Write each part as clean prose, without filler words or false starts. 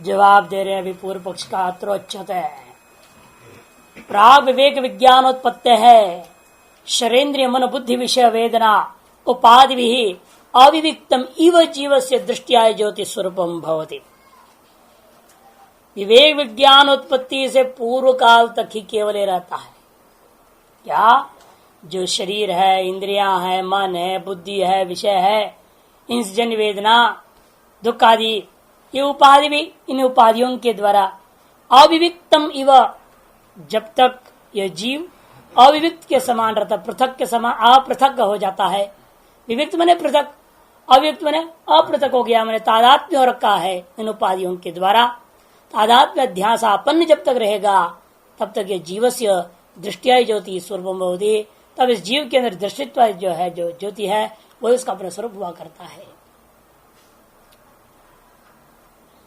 जवाब दे रहे हैं अभी पूर्व पक्ष का अत्रोच्चत है। प्राग विवेक विज्ञानोत्पत्ति है शरेन्द्रिय मन बुद्धि विषय वेदना उपाधि भी अविविक्तम इव जीव से दृष्टिया ज्योति स्वरूपम भवति। विवेक विज्ञान उत्पत्ति से पूर्व काल तक ही केवल रहता है। क्या जो शरीर है, इंद्रियां है, मन है, बुद्धि है, विषय है, इंसजन्य वेदना दुख आदि ये उपाधि भी, इन उपाधियों के द्वारा अविविक्तम इव, जब तक यह जीव अविविक्त के समान रहता, पृथक के समान अपृथक हो जाता है। विविक्त मने पृथक, अविविक्त मने अपृथक हो गया, मैंने तादात्म्य हो रखा है इन उपाधियों के द्वारा। तादात्म्य अध्यासापन्न जब तक रहेगा तब तक ये जीवस्य दृष्टिया ज्योति स्वरूपम भवति, तब इस जीव के अंदर दृष्टित्व जो है, जो ज्योति है, वो उसका अपना स्वरूप हुआ करता है।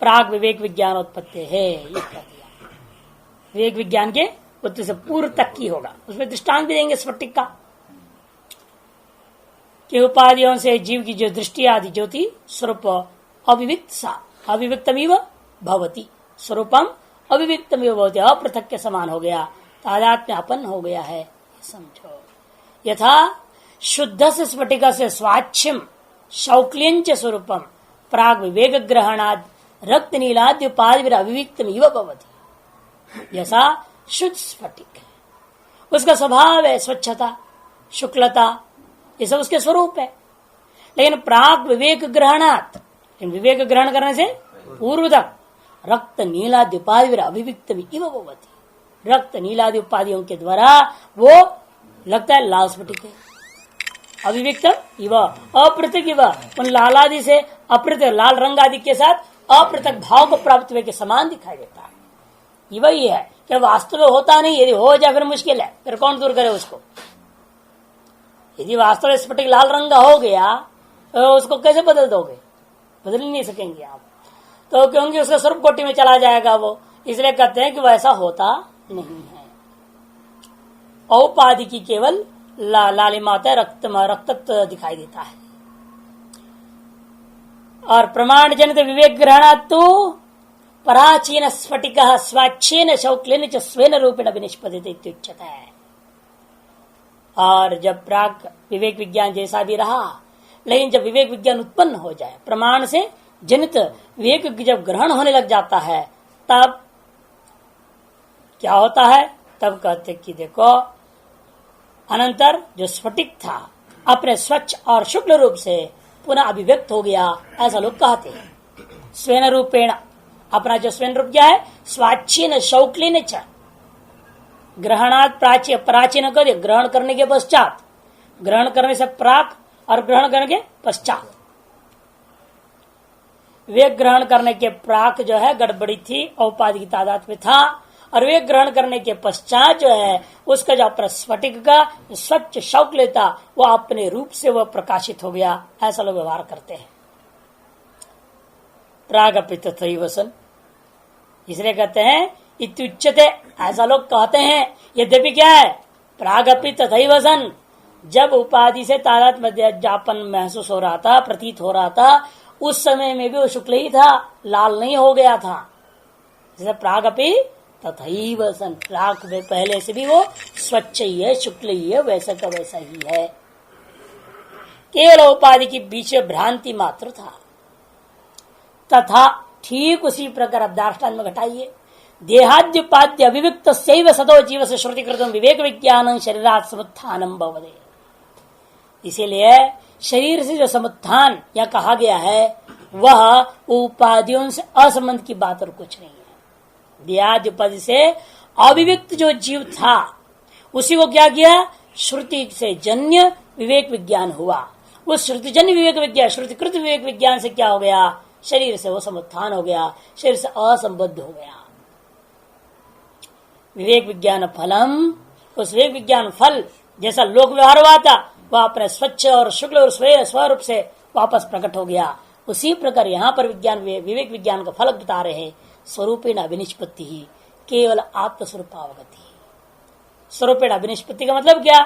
प्राग विवेक विज्ञान उत्पत्ति है, ये कर दिया। विवेक विज्ञान के उत्पत्ति से पूर्व तक की होगा। उसमें दृष्टांत भी देंगे स्फटिक का कि उपाधियों से जीव की जो दृष्टि आदि ज्योति स्वरूप अविविक्त सा अविविक्तमिव भवति, स्वरूपम अविविक्तमिव भवति, अपृथक के समान हो गया, तादात्म्य अपन हो गया है, समझो। यथा शुद्ध से स्फटिक से स्वाच्छिम शौक्लियंच स्वरूपम प्राग विवेक ग्रहणाद रक्त नीलाद्य उपाधि अविविक्तमिव भवति। जैसा शुद्ध स्फटिक है, उसका स्वभाव है स्वच्छता, शुक्लता, ये सब उसके स्वरूप है। लेकिन प्राग विवेक ग्रहणात, विवेक ग्रहण करने से पूर्व तक रक्त नीलादि उपाधि अभिव्यक्त इव भवति, रक्त नीलादि उपाधियों के द्वारा वो लगता है लाल स्फटिक है। अभिव्यक्त इव अपृथक इव, उन लालादि से अपृथक लाल रंग आदि के साथ अपृथक भाव को प्राप्त हुए के समान दिखाई देता है। ये वही है कि वास्तव में होता नहीं, यदि हो जाए फिर मुश्किल है, फिर कौन दूर करे उसको। यदि वास्तव में स्फटिक लाल रंग का हो गया तो उसको कैसे बदल दोगे, बदल ही नहीं सकेंगे आप, तो क्योंकि उसका स्वरूप कोटि में चला जाएगा वो, इसलिए कहते हैं कि वैसा होता नहीं है। औपाधि की केवल लालिमा होता है, रक्त दिखाई देता है। और प्रमाण जनित विवेक ग्रहणात् तो पराचीन स्फटिक स्वाच्छेन शौक्लेन च स्वेन रूपेण विनिष्पद्यते इत्युच्यते है। और जब प्राग विवेक विज्ञान जैसा भी रहा, लेकिन जब विवेक विज्ञान उत्पन्न हो जाए, प्रमाण से जनित विवेक जब ग्रहण होने लग जाता है, तब क्या होता है, तब कहते कि देखो अनंतर जो स्फटिक था अपने स्वच्छ और शुक्ल रूप से पुनः अभिव्यक्त हो गया, ऐसा लोग कहते हैं। स्वेन रूपेण, अपना जो स्वेन रूप क्या है, स्वाच्छीन शौक्लीन च ग्रहणात् प्राचीन कर, ग्रहण करने के पश्चात, ग्रहण करने से प्राक और ग्रहण करने के पश्चात। वे ग्रहण करने के प्राक जो है गड़बड़ी थी, औपाधि की तादाद में था, और वे ग्रहण करने के पश्चात जो है उसका जो अपना स्फटिक का स्वच्छ शौक लेता वो अपने रूप से वह प्रकाशित हो गया, ऐसा लोग व्यवहार करते हैं। प्रागपित वसन, इसलिए कहते हैं इत्युच्यते, ऐसा लोग कहते हैं। यद्यपि क्या है, प्रागपित वसन, जब उपाधि से तादाद में जापन महसूस हो रहा था, प्रतीत हो रहा था, उस समय में भी वो शुक्ल ही था, लाल नहीं हो गया था। जैसे प्रागपि तथैव सन, प्राग में पहले से भी वो स्वच्छ ही है, शुक्ल ही है, वैसा का वैसा ही है। केवल उपाधि के बीच भ्रांति मात्र था। तथा ठीक उसी प्रकार अब दार्ष्टान में घटाइए, देहाद्युपाद्य अभिव्यक्त सैव सदो जीव से श्रुतिकृतम विवेक विज्ञान शरीरात् समुत्थानम भवदे। इसीलिए शरीर से जो समुत्थान या कहा गया है वह उपाधियों से असंबंध की बात और कुछ नहीं है। देहाद्य उपाधि से अभिव्यक्त जो जीव था उसी को क्या किया, श्रुति से जन्य विवेक विज्ञान हुआ। उस श्रुतिजन्य विवेक विज्ञान, श्रुतिकृत विवेक विज्ञान से क्या हो गया, शरीर से वो समुत्थान हो गया, शरीर से असंबद्ध हो गया। विवेक विज्ञान फलम, उस विवेक विज्ञान फल जैसा लोक व्यवहार हुआ था वह अपने स्वच्छ और शुक्ल और स्वरूप से वापस प्रकट हो गया। उसी प्रकार यहाँ पर विज्ञान विवेक विज्ञान का फलक बता रहे हैं। स्वरूपेण अभिनिष्पत्ति ही केवल आत्मस्वरूपावगति। स्वरूपेण अभिनिष्पत्ति का मतलब क्या,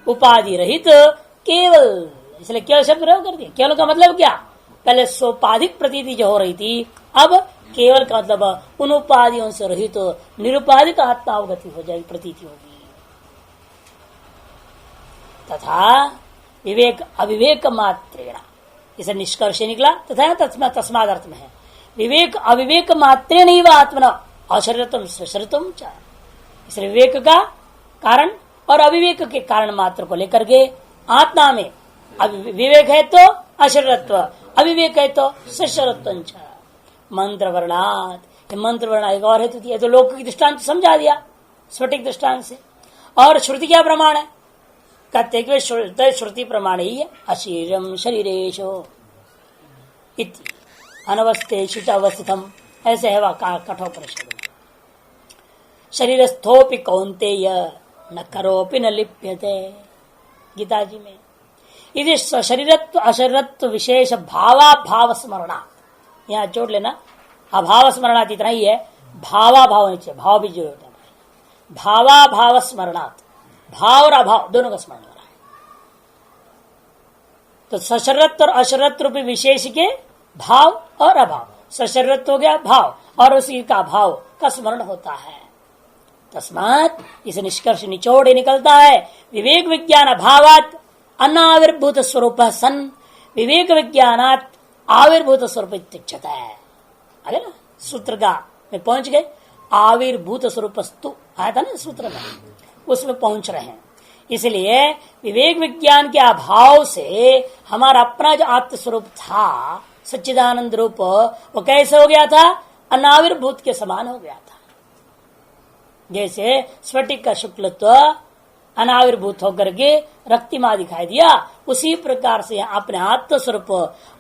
उपाधि रहित केवल, इसलिए केवल शब्द प्रयोग कर दिया। केवल का मतलब क्या, पहले सोपाधिक प्रतीति जो हो रही थी अब केवल का मतलब उन उपाधियों से रहित तो निरुपाधिक आत्मा अवगति हो जाएगी, प्रतीति होगी। तथा विवेक अविवेक मात्रेण, इसे निष्कर्ष निकला। तथा तस्माद अर्थ में है विवेक अविवेक मात्रेण ही वह आत्मना अशरीरत्वम सशरीरत्वम च, इसलिए विवेक का कारण और अविवेक के कारण मात्र को लेकर के आत्मा में विवेक है तो अशरीरत्व, अविवेक है तो सशरीरत्वम च। मंत्र वर्णात, मंत्र वर्ण एक और हेतु दिया, तो लोक की दृष्टांत समझा दिया स्फटिक दृष्टांत से। और श्रुति क्या प्रमाण है? कहते कि श्रुति प्रमाण ही है, अशीरम शरीरेशो इति अनवस्थेषु च अवस्थितम, ऐसे है वह कठोपनिषद में। शरीरस्थोपि कौन्तेय न करोपि न लिप्यते, गीता जी में। यदि शरीरत्व अशरीरत्व विशेष भावाभाव स्मरणा, यहाँ जोड़ लेना, अभाव स्मरणात इतना ही है, भावाभाव नीचे भाव भी जोड़ देना, भावाभाव स्मरणात, भाव और अभाव दोनों का स्मरण हो रहा है। तो सशरीरत्व और अशरीरत्व रूपी विशेष के भाव और अभाव, सशरीरत्व हो गया भाव और उसी का भाव का स्मरण होता है। तस्मात् इस निष्कर्ष निचोड़ निकलता है विवेक विज्ञान अभावात अनाविर्भूत स्वरूप सन विवेक विज्ञानात आविर्भूत स्वरूप इत्युच्यते है। आगे ना सूत्र का में पहुंच गए, आविर्भूत स्वरूपस्तु आया था ना सूत्र में, उसमें पहुंच रहे हैं। इसलिए विवेक विज्ञान के अभाव से हमारा अपना जो आत्म स्वरूप था सच्चिदानंद रूप, वो कैसे हो गया था? अनाविर्भूत के समान हो गया था। जैसे स्फटिक का शुक्लत्व अनाविर्भूत होकर के रक्तिमा दिखाई दिया, उसी प्रकार से अपने आत्म स्वरूप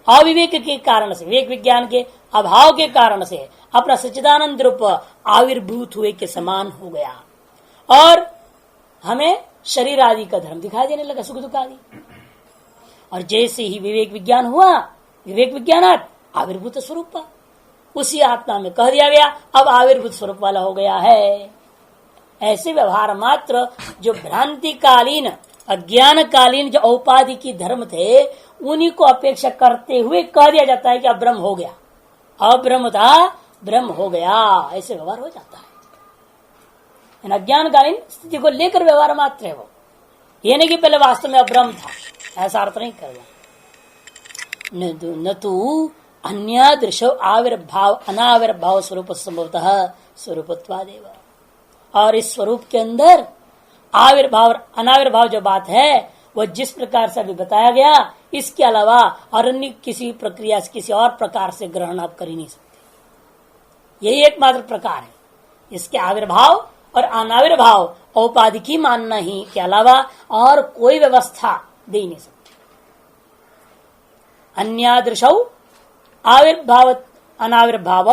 अविवेक के कारण से, विवेक विज्ञान के अभाव के कारण से अपना सच्चिदानंद रूप आविर्भूत हुए के समान हो गया और हमें शरीर आदि का धर्म दिखाई देने लगा, सुख दुख आदि। और जैसे ही विवेक विज्ञान हुआ, विवेक विज्ञानात आविर्भूत स्वरूप, उसी आत्मा में कह दिया गया अब आविर्भूत स्वरूप वाला हो गया है। ऐसे व्यवहार मात्र जो भ्रांतिकालीन अज्ञानकालीन जो औपाधिकी धर्म थे, उन्हीं को अपेक्षा करते हुए कह दिया जाता है कि अब ब्रह्म हो गया, अब ब्रह्म था ब्रह्म हो गया, ऐसे व्यवहार हो जाता है। अज्ञानकालीन स्थिति को लेकर व्यवहार मात्र है वो, ये नहीं कि पहले वास्तव में ब्रह्म था, ऐसा अर्थ नहीं करना। न तो अन्य दृश्य आविर्भाव अनाविर्भाव स्वरूप संभवतः स्वरूपत्वादेव, और इस स्वरूप के अंदर आविर्भाव और अनाविर्भाव जो बात है वह जिस प्रकार से अभी बताया गया, इसके अलावा और अन्य किसी प्रक्रिया से किसी और प्रकार से ग्रहण आप कर ही नहीं सकते। यही एकमात्र प्रकार है, इसके आविर्भाव और अनाविर्भाव औपाधिकी मानना ही के अलावा और कोई व्यवस्था दे नहीं सकती। अन्यादृशौ आविर्भाव अनाविर्भाव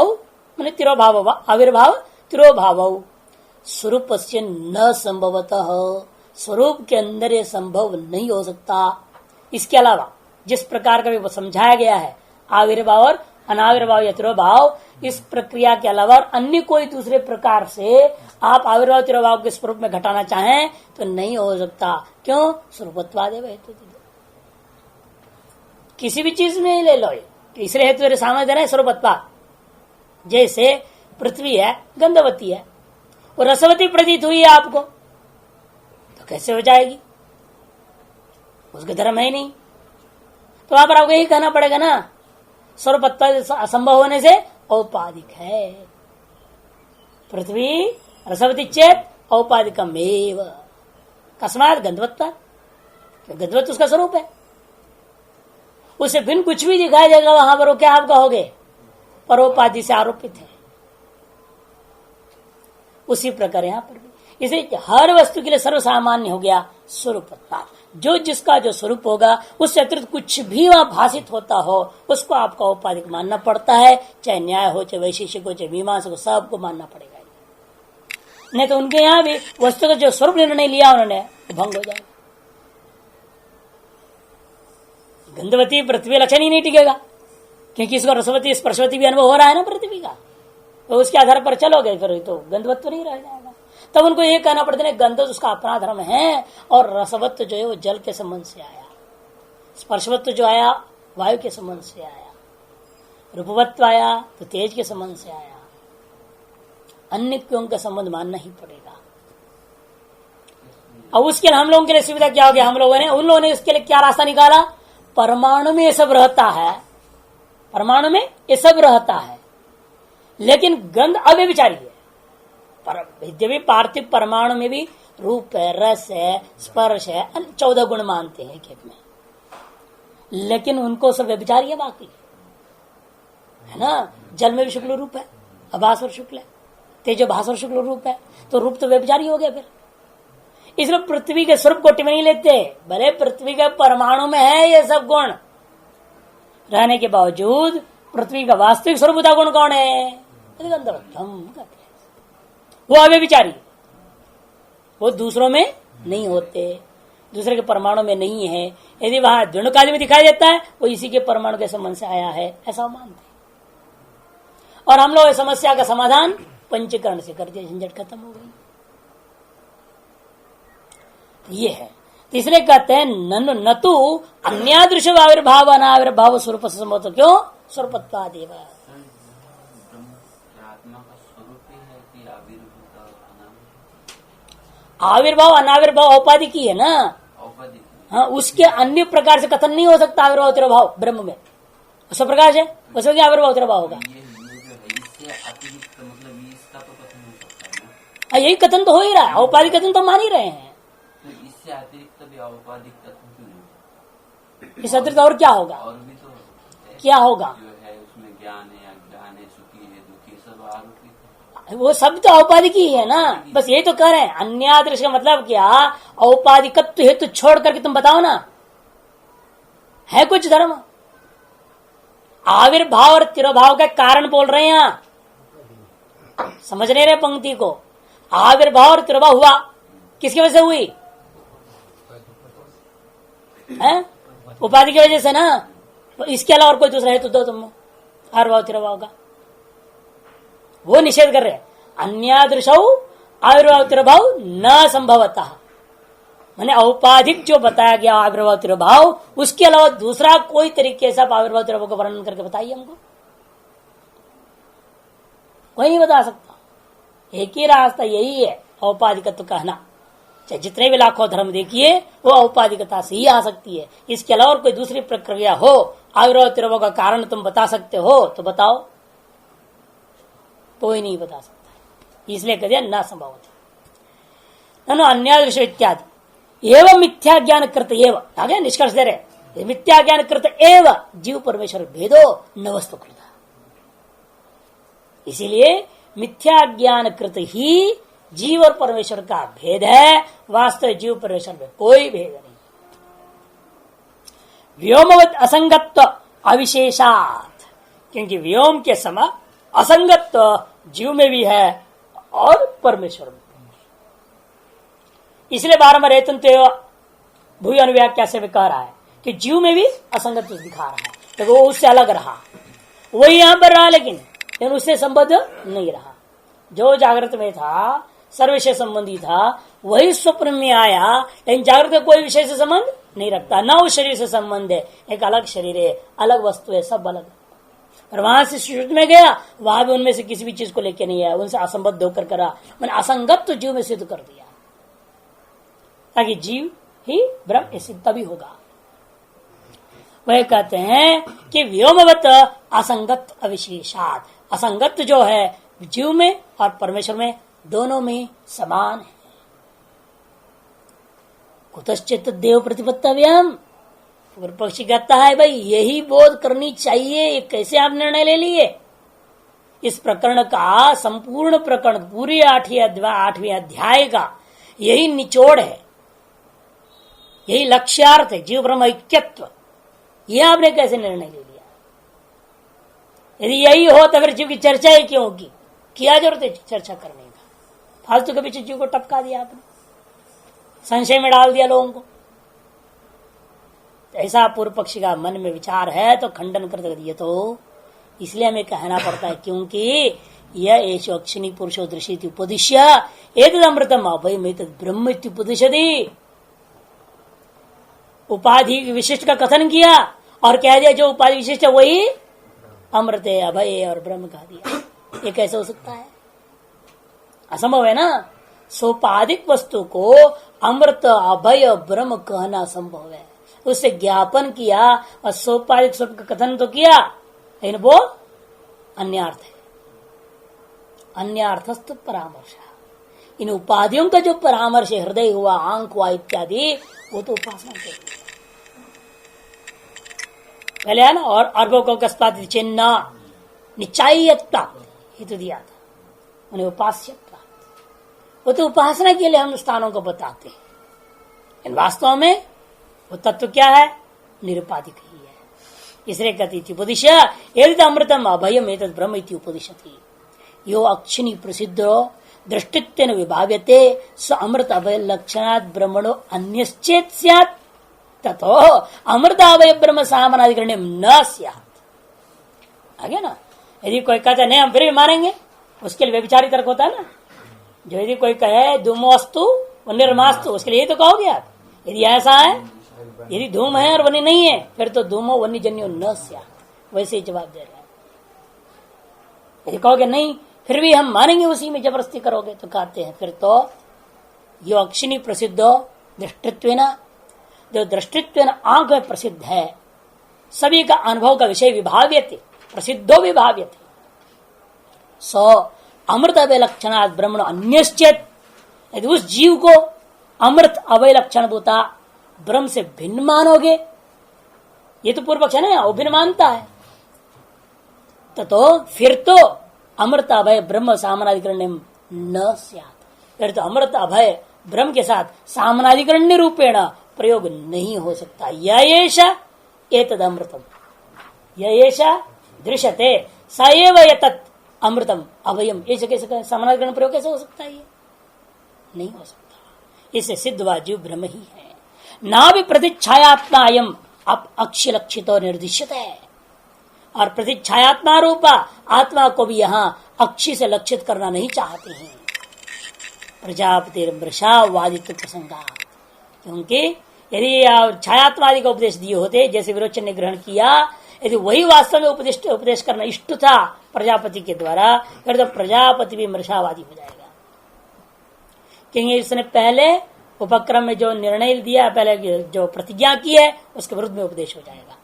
मैंने तिरोभाव आविर्भाव तिरोभाव स्वरूप से न संभवतः, स्वरूप के अंदर ये संभव नहीं हो सकता। इसके अलावा जिस प्रकार का भी समझाया गया है आविर्भाव और अनाविर्भाव या तिरोभाव, इस प्रक्रिया के अलावा और अन्य कोई दूसरे प्रकार से आप आविर्भाव तिरोभाव के स्वरूप में घटाना चाहें तो नहीं हो सकता। क्यों? स्वरूपत्वादेव हेतु। किसी भी चीज में ले लो, तीसरे हेतु मेरे सामने देना है स्वरूपत्वा। जैसे पृथ्वी है गंधवती है, वो रसवती प्रतीत हुई है आपको, तो कैसे हो जाएगी? उसका धर्म है नहीं, तो वहां पर आपको यही कहना पड़ेगा ना, स्वरूपत्व असंभव होने से औपाधिक है। पृथ्वी रसवती चेत औपाधिकम एव कस्मात गंधवत्ता, गंधवत्व उसका स्वरूप है, उसे भिन्न कुछ भी दिखाई देगा वहां पर वो क्या आप कहोगे? परोपाधि से आरोपित है। उसी प्रकार यहां पर भी इसे हर वस्तु के लिए सर्वसामान्य हो गया स्वरूपत्व। जो जिसका जो स्वरूप होगा उससे अतिरिक्त कुछ भी वहां भाषित होता हो उसको आपका औपाधिक मानना पड़ता है, चाहे न्याय हो, चाहे वैशेषिक हो, चाहे मीमांसक हो, सबको मानना पड़ेगा। नहीं तो उनके यहाँ भी वस्तु का जो स्वरूप निर्णय लिया उन्होंने भंग हो जाएगा। गंधवती पृथ्वी लक्षण ही नहीं टिकेगा, क्योंकि इसको रसवती स्पर्शवती भी अनुभव हो रहा है ना पृथ्वी का, तो उसके आधार पर चलोगे फिर तो गंधवत्व नहीं रह जाएगा। तब उनको ये कहना पड़ता है गंध उसका अपना धर्म है, और रसवत्व जो है वो जल के संबंध से आया, स्पर्शवत्व जो आया वायु के संबंध से आया, रूपवत्व आया तो तेज के संबंध से आया, अन्य क्यों का संबंध मानना ही पड़ेगा। अब उसके लिए हम लोगों के लिए सुविधा क्या हो गया, हम लोगों ने, उन लोगों ने इसके लिए क्या रास्ता निकाला, परमाणु में ये सब रहता है, परमाणु में ये सब रहता है, लेकिन गंध अव्यभिचारी है। यद्यपि पार्थिव परमाणु में भी रूप है, रस है, स्पर्श है, 14 गुण मानते हैं खेत में, लेकिन उनको सब व्यभिचारी है बाकी, है ना। जल में भी शुक्ल रूप है, अभास्वर शुक्ल है, तेजो भास्वर शुक्ल रूप है, तो रूप तो व्यभिचारी हो गया फिर। इसलिए पृथ्वी के स्वरूप कोटि में नहीं लेते, भले पृथ्वी के परमाणु में है ये सब गुण रहने के बावजूद पृथ्वी का वास्तविक स्वरूपता गुण कौन है, वो अव्यभिचारी, वो दूसरों में नहीं होते, दूसरे के परमाणु में नहीं है। यदि वहां द्विणुकादि में दिखाई देता है वो इसी के परमाणु के संबंध से आया है, ऐसा मानते। और हम लोग इस समस्या का समाधान पंचकरण से कर दिया, झंझट खत्म हो गई। ये है। तीसरे कहते हैं न तो अन्यादृश आविर्भाव अनाविर्भाव स्वरूप संभव, तो क्यों स्वरूपत्वादेव, आविर्भाव अनाविर्भाव औपाधिक ही है ना। हाँ, उसके अन्य प्रकार से कथन नहीं हो सकता आविर्भाव तिरोभाव ब्रह्म में, उसका प्रकाश है, उसमें क्या आविर्भाव तिरोभाव होगा। यही कथन तो हो ही रहा है, औपाधिक कथन तो मान ही रहे हैं। तो इससे अतिरिक्त भी औपाधिक कथन क्यों नहीं? इस अतिरिक्त और क्या होगा, और भी तो क्या होगा, जो है उसमें ज्ञान है, अज्ञान है, सुखी है, दुखी, सब आरोपित है। वो सब तो औपाधिक ही है ना। बस यही तो कह रहे हैं, अन्यादृश का मतलब क्या, औपाधिकत्व हेतु छोड़ करके तुम बताओ ना, है कुछ धर्म। आविर्भाव और तिरोभाव का कारण बोल रहे हैं यहाँ, समझ नहीं रहे पंक्ति को। आविर्भाव और तिरोभाव हुआ किसकी वजह से हुई है, उपाधि की वजह से ना। तो इसके अलावा और कोई दूसरा हेतु दो तुम आविर्भाव तिरोभाव का, वो निषेध कर रहे हैं। अन्यादृश आविर्भाव तिरोभाव न संभवतः, मैंने औपाधिक जो बताया गया आविर्भाव तिरोभाव, उसके अलावा दूसरा कोई तरीके से आप आविर्भाव तिरोभाव का वर्णन करके बताइए हमको, कोई नहीं बता सकता। एक ही रास्ता यही है, औपाधिकत्व कहना। चाहे जितने भी लाखों धर्म देखिए वो औपाधिकता से ही आ सकती है, इसके अलावा कोई दूसरी प्रक्रिया हो आविर्भाव तिरोभाव का कारण तुम बता सकते हो तो बताओ, कोई नहीं बता सकता, इसलिए कह दिया न संभव। अन्यादृश इत्यादि एवं मिथ्या ज्ञान कृत एवं, आगे निष्कर्ष दे रहे, मिथ्या ज्ञान कृत एवं जीव परमेश्वर भेदो न वस्तु कृत, इसीलिए मिथ्या ज्ञान कृत ही जीव और परमेश्वर का भेद है, वास्तव जीव परमेश्वर में कोई भेद नहीं। व्योमवत असंगत्व अविशेषात, क्योंकि व्योम के समय असंगत्व जीव में भी है और परमेश्वर में, इसलिए बारंबार हेतु भूय अनुव्याख्या से भी कह रहा है कि जीव में भी असंगत्व दिखा रहा है, तो वो उससे अलग रहा, वही यहां पर रहा, लेकिन उससे संबद्ध नहीं रहा। जो जागृत में था सर्व विषय संबंधी था, वही स्वप्न में आया, लेकिन जागृत का कोई विषय से संबंध नहीं रखता, न उस शरीर से संबंध है, एक अलग शरीर है, अलग वस्तु है, सब अलग। और वहां से सुषुप्ति में गया, वहां भी उनमें से किसी भी चीज को लेके नहीं आया, उनसे असंबद्ध होकर करा, मैंने असंगत तो जीव में सिद्ध कर दिया, ताकि जीव ही ब्रह्म सिद्ध तभी होगा। वह कहते हैं कि व्योमवत असंगत अविशेषात, असंगत जो है जीव में और परमेश्वर में दोनों में समान है। कुतश्चित देव प्रतिपत्तव्यम, पक्षी कहता है भाई यही बोध करनी चाहिए, कैसे आप निर्णय ले लिए। इस प्रकरण का संपूर्ण प्रकरण, पूरी 8वें अध्याय का यही निचोड़ है, यही लक्ष्यार्थ है, जीव ब्रह्म ऐक्यत्व। ये आपने कैसे निर्णय ले लिया। यदि यही हो तो फिर जीव की चर्चा ही क्यों होगी, क्या जरूरत है चर्चा करने का, फालतू के पीछे जीव को टपका दिया आपने, संशय में डाल दिया लोगों को। ऐसा पूर्व पक्षी का मन में विचार है तो खंडन कर दिए, तो इसलिए हमें कहना पड़ता है, क्योंकि यह एष अक्षिणी पुरुषो दृश्यति उपदिश्य एतदमृतम अभयमेत ब्रह्म इत्युपदिशति। उपाधि विशिष्ट का कथन किया और कह दिया जो उपाधि विशिष्ट है वही अमृत अभय और ब्रह्म कह दिया। ये कैसे हो सकता है? असंभव है ना। सोपाधिक वस्तु को अमृत अभय ब्रह्म कहना संभव है। उससे ज्ञापन किया और सोपाधिक शब्द का कथन तो किया, लेकिन वो अन्यार्थ है। अन्यार्थस्तु परामर्श। इन उपाधियों का जो परामर्श हृदय हुआ, आंख हुआ इत्यादि, वो तो उपासना के लिए पहले है ना। और अर्भो को कस्पात चिन्ह निचाई प्राप्त ये तो दिया था उन्हें, उपास्य प्राप्त। वो तो उपासना के लिए हम स्थानों को बताते हैं। वास्तव में वो तत्व क्या है? निरुपाधिक ही है। इसलिए कहती थी उपदिश एतद् अमृतम अभयम एतद् ब्रह्म इति उपदिशति यो अक्षिणी प्रसिद्ध दृष्टित्वेन विभाव्यते स अमृत अभय लक्षणात् ब्रह्मणो अन्यश्चेत् स्यात् ततो अमृत अभय ब्रह्म सामनाधिकरण्य न स्यात्। आगे ना, यदि कोई कहता नहीं हम फिर भी मानेंगे, उसके लिए व्यभिचारी तर्क होता है ना। जो यदि कोई कहे धूमोस्तु वन्यर्मास्तु, उसके लिए तो कहोगे आप। यदि ऐसा है, यदि धूम है और वन्य नहीं है, फिर तो धूमो वन्य जन्यो न स्यात्। वैसे ही जवाब दे रहे हैं। यदि कहोगे नहीं फिर भी हम मानेंगे, उसी में जबरदस्ती करोगे, तो कहते हैं फिर तो यो अक्षिणी प्रसिद्ध दृष्टित्वेन, जो दृष्टित्वेन आंख में प्रसिद्ध है, सभी का अनुभव का विषय विभाव्यते, प्रसिद्धो विभाव्यते। सो अमृत अभय लक्षणात् ब्रह्मण अन्यश्चेत्, यदि उस जीव को अमृत अभय लक्षण होता ब्रह्म से भिन्न मानोगे, ये तो पूर्व पक्ष है ना, वो भिन्न मानता है, तो फिर तो अमृत अभय ब्रह्म सामनाधिकरण न स्यात्। फिर तो अमृत अभय ब्रह्म के साथ सामनाधिकरण्य रूपेण प्रयोग नहीं हो सकता। यश एतद अमृतम यश दृश्यते स एव एतत् अमृतम अभयम, ऐसे कैसे सामनाधिकरण प्रयोग कैसे हो सकता है? ये नहीं हो सकता। इससे सिद्ध व जीव ब्रह्म ही है। ना भी प्रतिच्छायात्मा अयम अब अक्ष लक्षित और निर्दिष्ट है। और प्रतिच्छायात्मा रूपा आत्मा को भी यहाँ अक्षी से लक्षित करना नहीं चाहते हैं। प्रजापति मृषावादित्व प्रसंगा, क्योंकि यदि छायात्मादि का उपदेश दिए होते, जैसे विरोचन ने ग्रहण किया, यदि वही वास्तव में उपदेश करना इष्ट था प्रजापति के द्वारा, फिर तो प्रजापति भी मृषावादी हो जाएगा। क्योंकि इसने पहले उपक्रम में जो निर्णय दिया, पहले जो प्रतिज्ञा की है, उसके विरुद्ध में उपदेश हो जाएगा।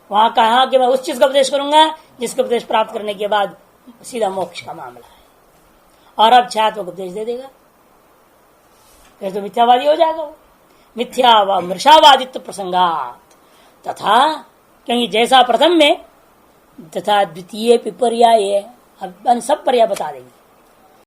वहां कहा कि मैं उस चीज का उपदेश करूंगा जिसका उपदेश प्राप्त करने के बाद सीधा मोक्ष का मामला है, और अब छात्र को उपदेश दे देगा, फिर तो मिथ्यावादी हो जाएगा वो। मिथ्या व मृषावादित्व प्रसंगात तथा, क्योंकि जैसा प्रथम में तथा द्वितीय पर्याय, अब सब पर्याय बता देंगे।